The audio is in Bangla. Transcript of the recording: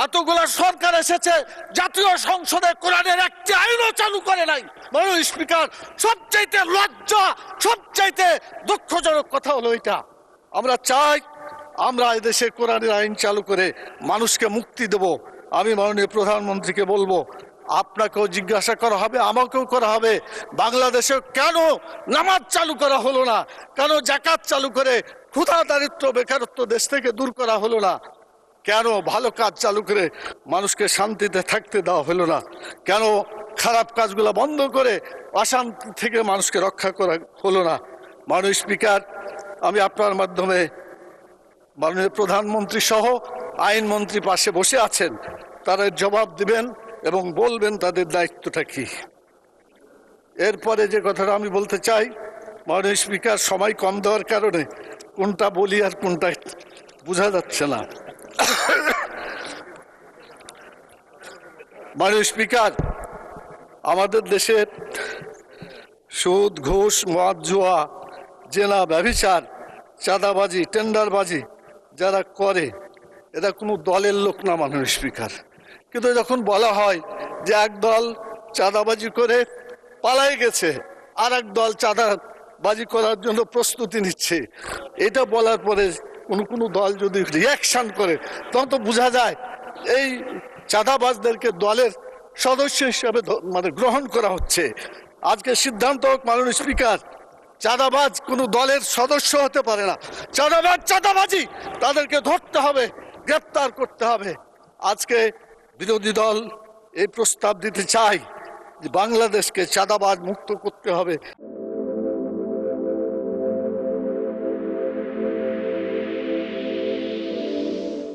এতগুলা সরকার এসেছে, জাতীয় সংসদে কোরআনের একটি আইনও চালু করে নাই। মাননীয় স্পিকার, সবচাইতে লজ্জা, সবচাইতে দুঃখজনক কথা হলো এটা। আমরা চাই আমরা এদেশে কোরআনের আইন চালু করে মানুষকে মুক্তি দেব। আমি মাননীয় প্রধানমন্ত্রীকে বলবো, আপনাকেও জিজ্ঞাসা করা হবে, আমাকেও করা হবে, বাংলাদেশে কেন নামাজ চালু করা হলো না, কেন যাকাত চালু করে ক্ষুধা দারিদ্র বেকারত্ব দেশ থেকে দূর করা হলো না, কেন ভালো কাজ চালু করে মানুষকে শান্তিতে থাকতে দেওয়া হলো না, কেন খারাপ কাজগুলো বন্ধ করে অশান্তি থেকে মানুষকে রক্ষা করা হলো না। মাননীয় স্পিকার, আমি আপনার মাধ্যমে মাননীয় প্রধানমন্ত্রী সহ আইনমন্ত্রী পাশে বসে আছেন, তারা জবাব দিবেন এবং বলবেন তাদের দায়িত্বটা কি। এরপরে যে কথাটা আমি বলতে চাই, মাননীয় স্পিকার, সময় কম দেওয়ার কারণে কোনটা বলি আর কোনটা বোঝা যাচ্ছে না। মাননীয় স্পিকার, আমাদের দেশের সুদ, ঘুষ, মদ, জুয়া, জেনা, ব্যভিচার, চাঁদাবাজি, টেন্ডারবাজি যারা করে, এরা কোনো দলের লোক না মাননীয় স্পিকার। কিন্তু যখন বলা হয় যে এক দল চাঁদাবাজি করে পালাই গেছে, আর এক দল চাঁদাবাজি করার জন্য প্রস্তুতি নিচ্ছে, এটা বলার পরে কোনো দল যদি রিয়াকশন করে, তখন তো বোঝা যায় এই চাঁদাবাজদেরকে দলের সদস্য হিসেবে গ্রহণ করা হচ্ছে। আজকে সিদ্ধান্ত হোক মাননীয় স্পিকার, চাঁদাবাজ কোনো দলের সদস্য হতে পারে না। চাঁদাবাজ চাঁদাবাজি, তাদেরকে ধরতে হবে, গ্রেপ্তার করতে হবে। আজকে বিরোধী দল এই প্রস্তাব দিতে চায় যে বাংলাদেশকে চাঁদাবাজ মুক্ত করতে হবে।